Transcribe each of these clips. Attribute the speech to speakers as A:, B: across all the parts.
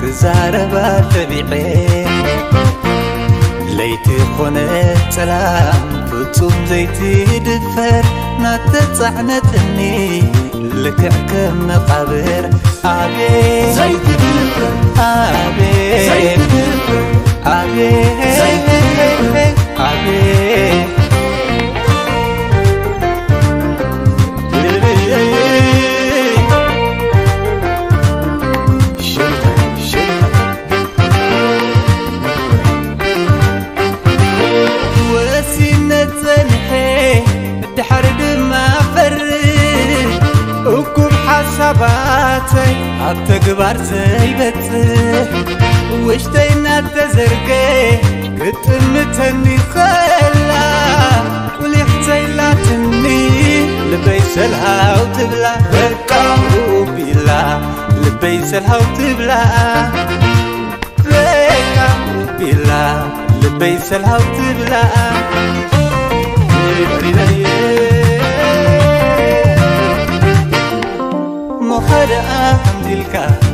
A: كزاربا تبيعي ليتي خونت سلام فتصوم زيتي دفر ناتتصعنتني لكعكم مقابر عبي
B: زيتي دفر
A: عبي
B: زيتي دفر
A: عبي
B: زيتي دفر
A: عبي حساباتي عالتقبار زيبتي وشتينا تزرقي كتمتني خلا وليحتي لا تني لبيسلها وتبلا بكاو بلا لبيسلها وتبلا بكاو بلا لبيسلها وتبلا مخرقة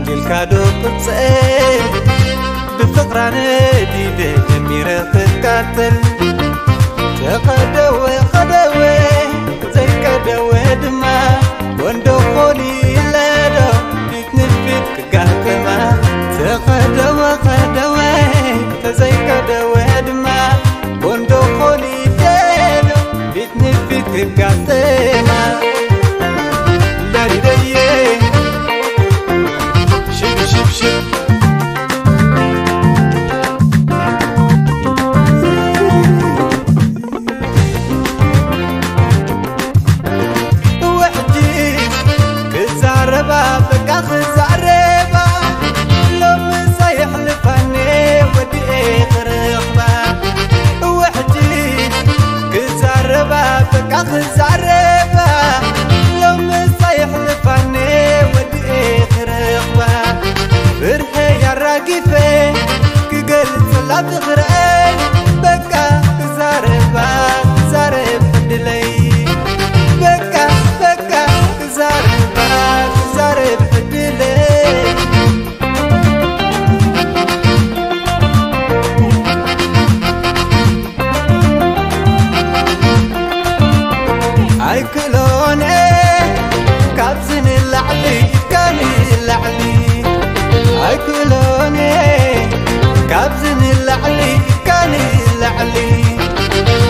A: ديلكا دو قصير بفقرانة ديدي جميرة تتكاتل تقدوي قدوي زي كدوي دما وندو خولي لدو بيتنفيد كقاكما تقدوي قدوي زي كدوي دما وندو خولي لدو بيتنفيد كقاكما تغرقي بكا زارب حدلي بكا زارب حدلي عاي كلوني كابزن اللعلي كاني اللعلي عاي كلوني كابزن اللعلي كان اللعلي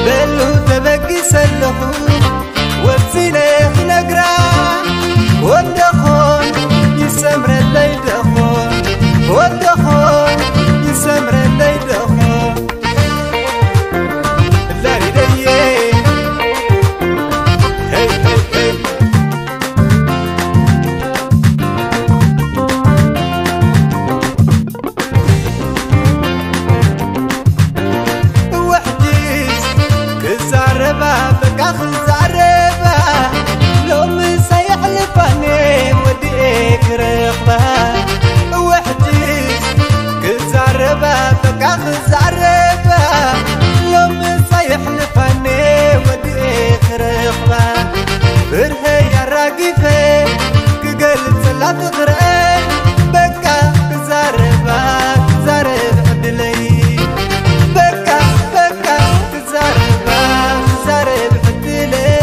A: بلو تبقي سلخو وبسينيخ نقرا ودخون يسمر اللي دخون ودخون يسمر اللي دخون اللي ديه هي هي تغرقي بكا زارب حدلي بكا زارب حدلي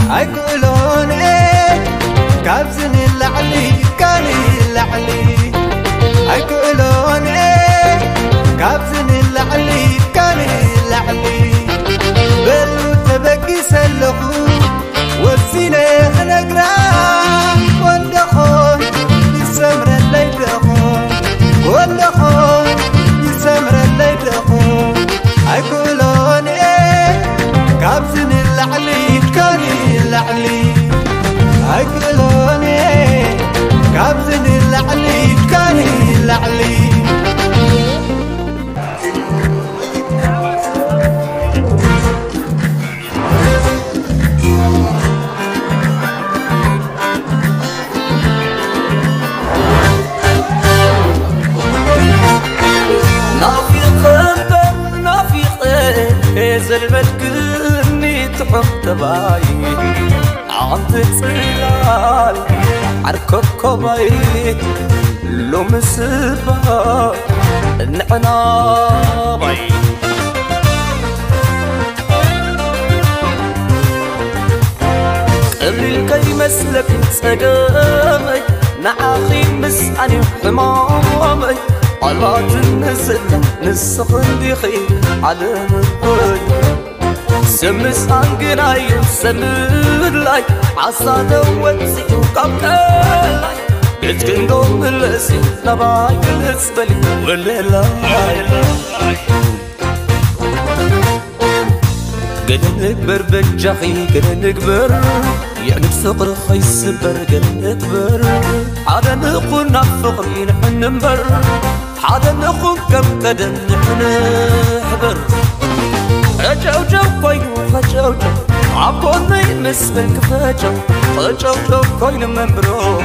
A: عيقولوني كابزن اللعلي كان اللعلي عيقولوني كابزن اللعلي كان اللعلي بلو تبقي سلخو وبسينيخ نقرا وندخون يسمر اللي دخون وندخون يسمر اللي دخون عيقولوني كابزن اللعلي كان اللعلي عيقولوني كابزن اللعلي كان اللعلي
B: زلمتكني تحط باي عم تسلال عركوكو باي لو مسبا نحنا باي قبل كي مسلك تسقامي نعاخي مسعني حمامي على النزل نسخن دي خير على مبادي سمس عنقناي سمر لاي عصا دوتسي وقبلاي قلت دوم الاسي نباي الاسبلي واللاي قد نكبر بجاخي قد نكبر يعني بفقر خيسبر قد نكبر عاد نقول نفقري نحن نمبر عاد نقول كم قدم نحن حبر خجوجو كوين خجوجو عبوني مسبن كفجو خجوجو كوين ممبرو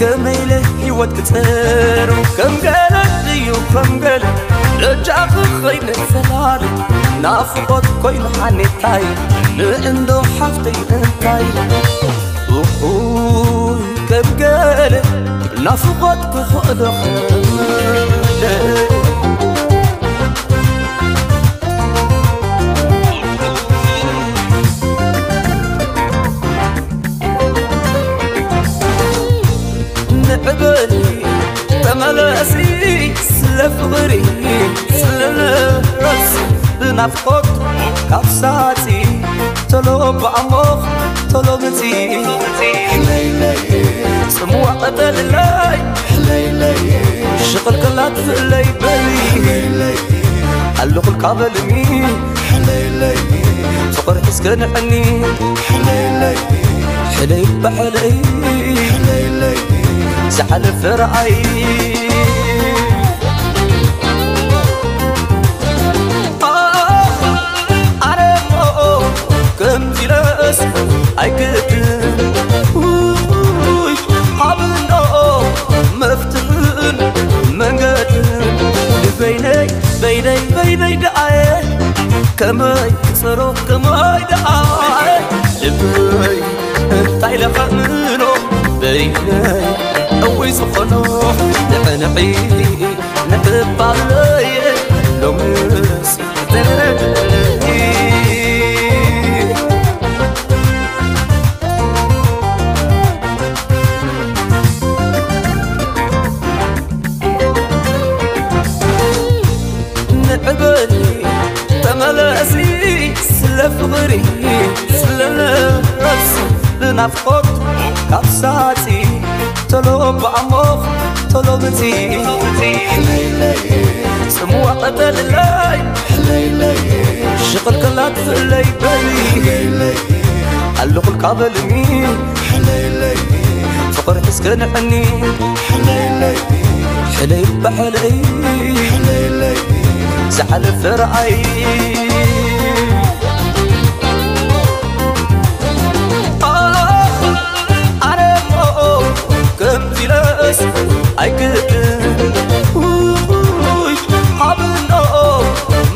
B: كميله هيوت كتير كم قالت ديو كم قالت رجع خير الفلالي نافقت كوين حاني تاي لعندو حفتي انتاي وحوي كم قالت نافقت كخد خير نعبالي تملاسي سلفغري سلرسي بنفقك كفساتي تلو بعمق تلو بتي حليلي سموع قتل لاي حليلي شغل كلات في اللي بالي قلق القابل مين حليلي فقر حسكن عني حليلي حلي بحلي حليلي زعل فرعي عرفو كم جلس عقدن حبلو مفتن منقدن بيني دعاي كماي كسرو كماي دعاي لبي انتاي لخمنو بيني أوي صفنو نحنحي نتبالي لو مس تردي نعبالي تملاسي سلفغري سلرسي بنفقك كبساتي تلو بعمق تلو بتي حليلي سموع قتل لاي حليلي شغل كلات في اللي بالي قلق القابل مين حليلي فقر حسكن عني حليلي حلي بحلي حليلي زعل فرعي كم جلس عقدن حبلو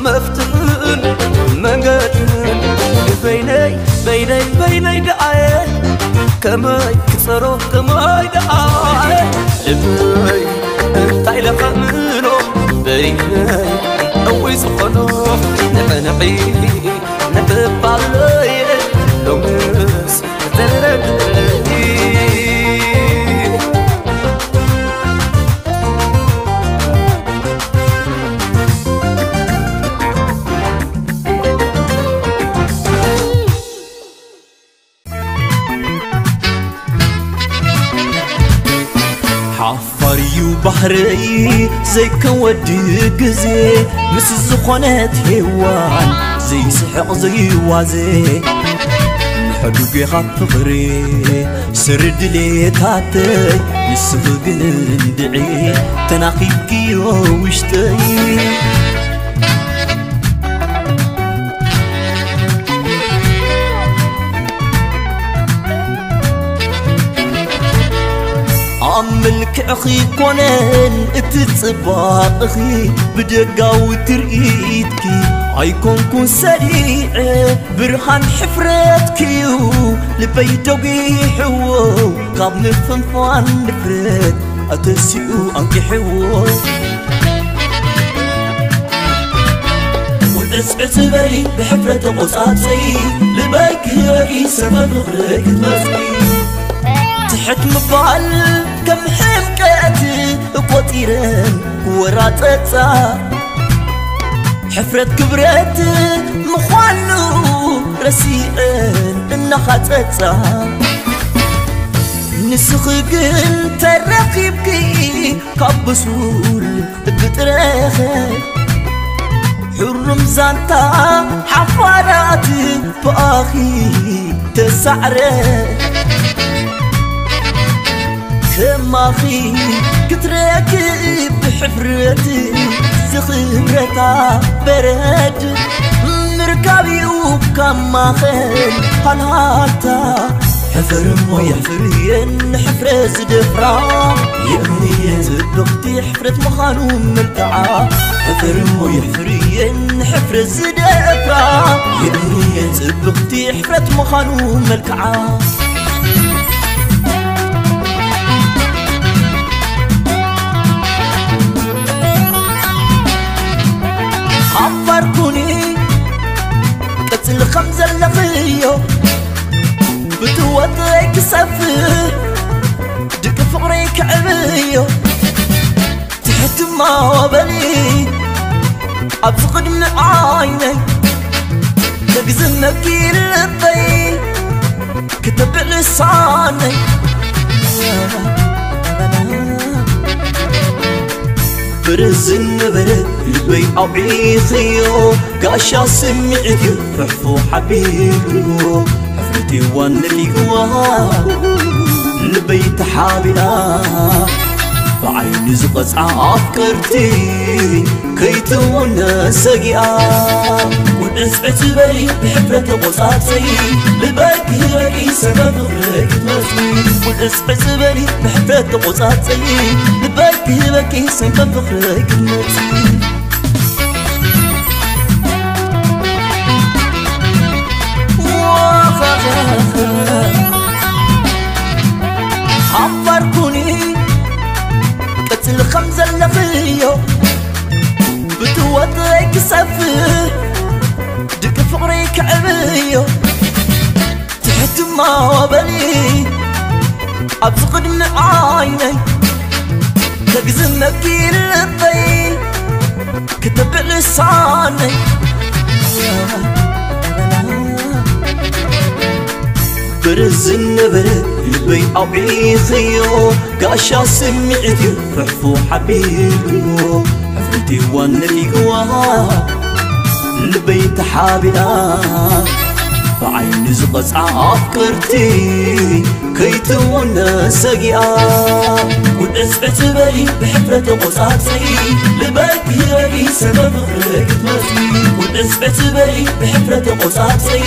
B: مفتن منقدن بيني دعاي كماي كسرو كماي دعاي لبي انتاي لخمنو بيني أوي صفنو نحنحي نتبالي لو مس تردي
C: حفريو بحري زي كودي قزي مس الزخونات هيوان زي سحق زي وازي نحدو بيخا فقري سرد لي تاتي نسبق ندعي تناقيبكي وشتي عملك أخي كونن اتتصباق أخي بدقاو ترقيتكي أيكونكن سريع برهان حفرتكيو لبي دوقيحو قبل فنفان نفرت أتسيو أنكحو والأسعت بري بحفرة قصاتي لبيك هاقي سبب غريك تمسكي تحت مفعل كم حمكاتي قوتيران وراتتا حفرة كبرت مخوانو رسيئن النخاتتا نسخقن ترقيبكي كابسول بتريخي حرم زانتا حفاراتي بآخي تسعري كماخي كتركب بحفرتي زخبرتا برد مركبي وكماخي هالهالتا حفر مو يحفرين حفرة زدفرا يغني زبقتي حفرة مخانو ملتعا حفر مو يحفرين حفرة زدفرا يغني زبقتي حفرة مخانو ملتعا عبركوني قتل خمزة اللقيو بتوضيك سفر دك فقريك عبيو تحت ما وبلي أبفقد من عيني تقزمك يلبي كتب لساني برزن برد البي عبيثيو قاشا سمعتي فحفو حبيبيو حفرتي والنبي البيت حابنا بعين زقص عفكرتي كيتونا سقيا ونسعت بري بحفرة قصاتي لباك هاقي سبب غريك تمسكي ونسعت بري بحفرة قصاتي لباك هاقي سبب غريك تمسكي عبركوني قتل خمزة اللقيو بتوضيك سفر دك فقريك عبيو تحت ما وبلي أبفقد من عيني تقزمك يلبي كتب لساني برزن برد البي عبيثيو قاشا سمعتي فحفو حبيبيو حفرتي والنبي البيت حابنا بعين زقص عفكرتي كيتونا سقيا ونسعت بري بحفرة قصاتي لباك هاقي سبب غريك تمسكي ونسعت بري بحفرة قصاتي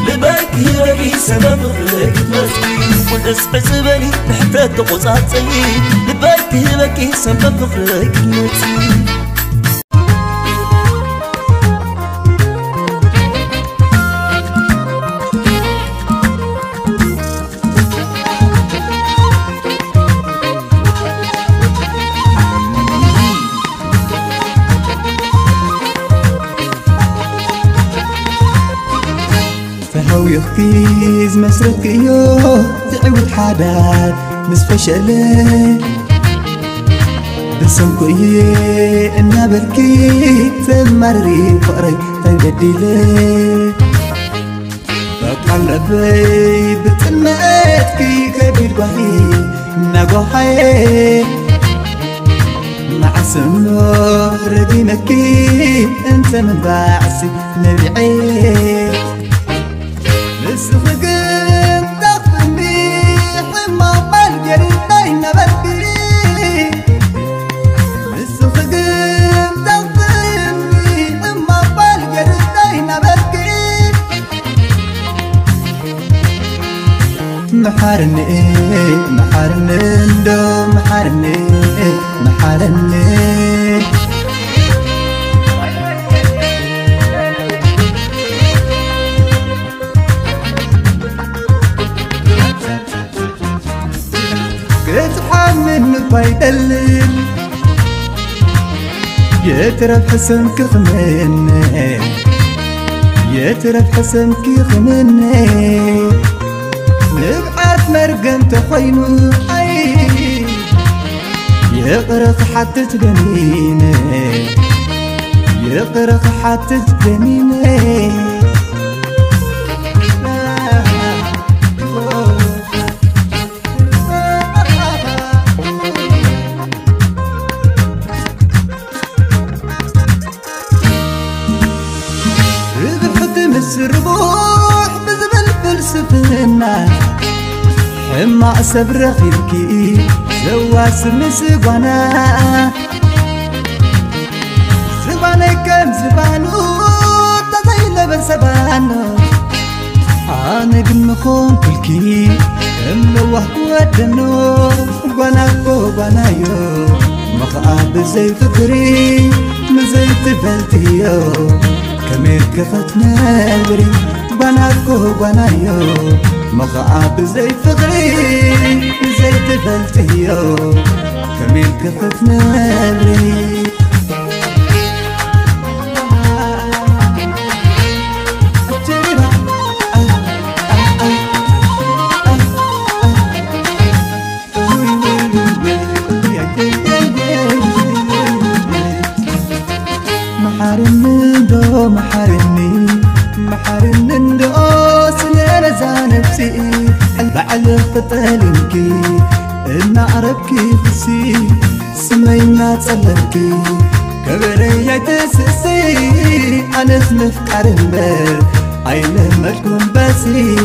C: لباك هاقي سبب غريك تمسكي ونسعت بري بحفرة قصاتي لباك هاقي سبب غريك تمسكي
A: يخفيز مسرقيو تعود حداد مسفشلي بسمكوي إنا بركي في المري فقري تنقديلي بقلبي بتمتكي كبير قهي نقو حي مع سنو ردينكي انت من بعسي نبيعي السفقين تخفني حما بالقري بين بدري السفقين تخفني حما بالقري بين بدري محارني محارني ندو محارني محارني بايدلل يترف حسنك خمني يترف حسنك خمني نبعت مرقم تخينو حي يقرق حتى تجنيني يقرق حتى تجنيني الربوح بزبل فلسفنا حما صبر خيركي زواس مسبانا زبانا كم زبانو تزيل بسبانو أنا بنخون كلكي كم وهو دنو بناكو بنايو مخاب زي فكري مزي تفلتيو كمير كفتنا بري بناكو بنايو مخاب زي فغري زي تفلتيو كمير كفتنا بري محارن دو سنين زانبسي البعل قتالنكي إن عربكي فسي سمينا تصلبكي كبرية تسسي أنا اسمي فكار المبر عينه مجنون باسي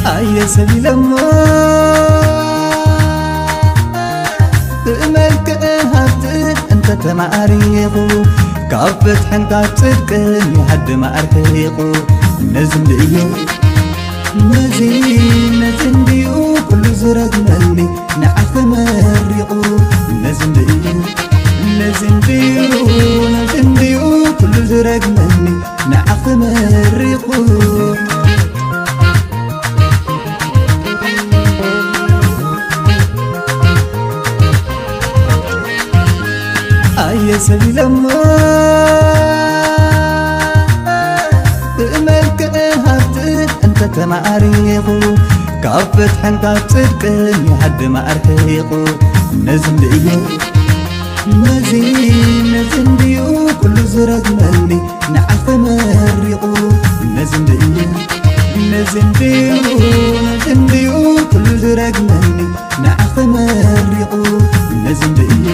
A: أي سبيل تأملك هاتت أنت تماريخو كافت حنقات صدقني حد ما أرحيقو نزم ديو نزم ديو كل زرق ملي نعث مريقو نزم ديو كل زرق ملي نعث مريقو أي سبيل تأملك هاتت أنت تماريخو كافت حنقات صدقني حد ما أرحيقو نزم ديو كل زرق ملي نعث مريقو نزم ديو كل زرق ملي نعث مريقو نزم ديو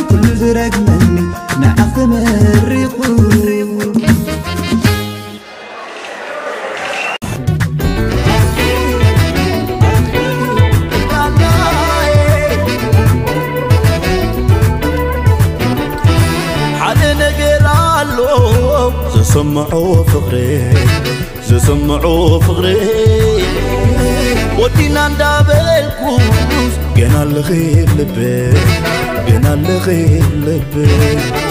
A: كل زرق مني نعث مريقو
C: حدا نقر علو زسمعو فقري ودينا ندابلكوز جنا الغير لبي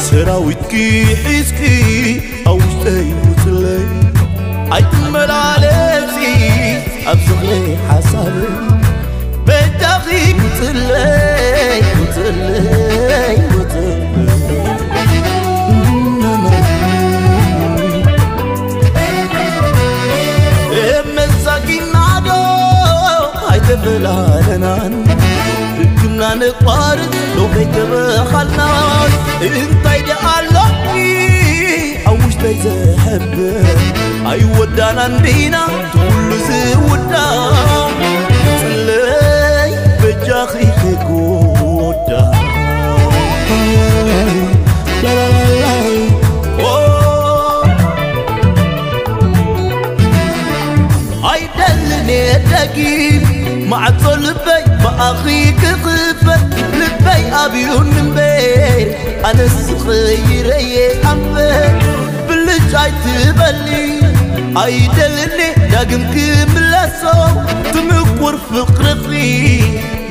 C: سراويتكي حيسكي أو شتي وتلي أجمل عليسي أبزغلي حسابي بداخي وتلي مساكين عدو هاي تبلالنان كنا نقارد لو بيت بخلنا انت يدعلقني او مش تيزحب اي ودانا ندينا كل زودا تلي بجاخي خيكودا لا لا لا اي دلني الدقيق مع طلبي بأخيك خفت لبي أبيون من بير أنا الصغيري أمبر بالجاي تبلي أيدلني داقم كملاسو تمكور فقرقي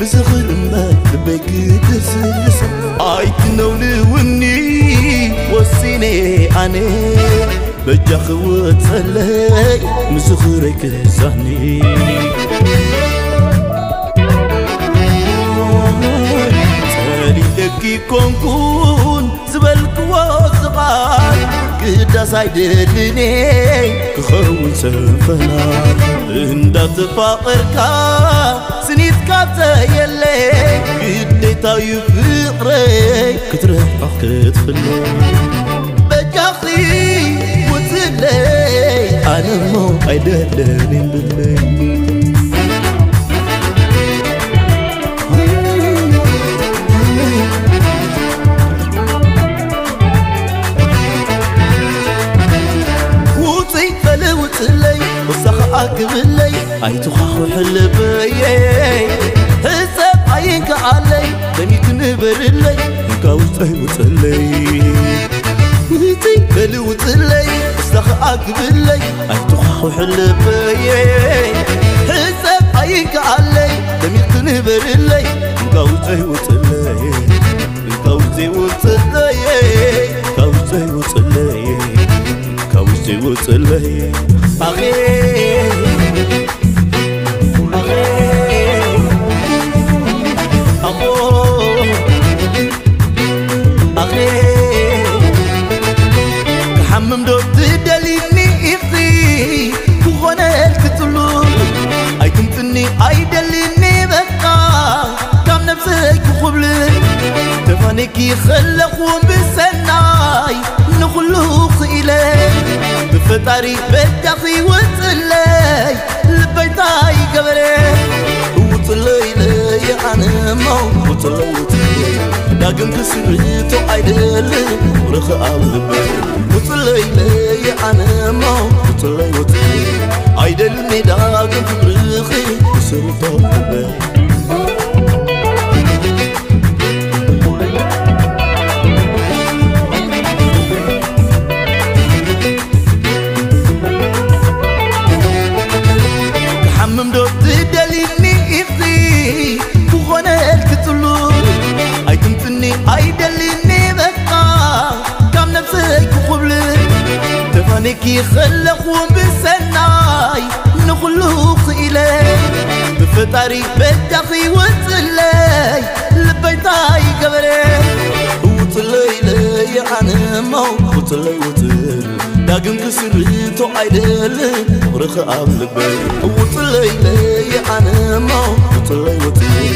C: بسخر ما لبيك تسلسو أيتنوني وني بجاخ وتصلي مسخرك زهني تالي لكي كونكون زبلك وصغار كدا سايدلني كخون سفنا اندا تفاقركا سنيت كاتيلي قديتا يفقري كترح كتفلي بجاخي وتلي أنا مو عيدلني بالليل أكملي أي تخاخو حلبي هسب عينك علي دميك نبرلي كاوتي وتلي ويتي بلي وتلي استخ أكملي أي تخاخو حلبي هسب عينك علي دميك نبرلي كاوتي وتلي كاوتي وتلي كاوتي وتلي كاوتي وتلي أغي كحمم دوت دليني إختي وغنى الكتلو أي كنتني أي دليني بقى كم نفسك وخبلي تفانيكي خلقون بالسناي نخلوق إليه بفتاري بدخي وتلي لبيتاي قبري وتلي لي أنا مو وتلي داقم كسرتو عيدل ورخ قلبي وتلي لي أنا مو وتلي عيدل داقم كبرخي كسرتو قلبي تفانيكي خلقون بالسناي نخلوق إليه بفتاري بدخي وتلي لبيتاي قبري وتلي لي أنا مو وتلي داقم كسرتو عيدل ورخ قلبي وتلي لي أنا مو وتلي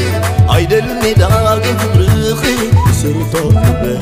C: عيدل داقم كبرخي كسرتو قلبي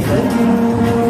D: Thank you.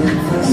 A: But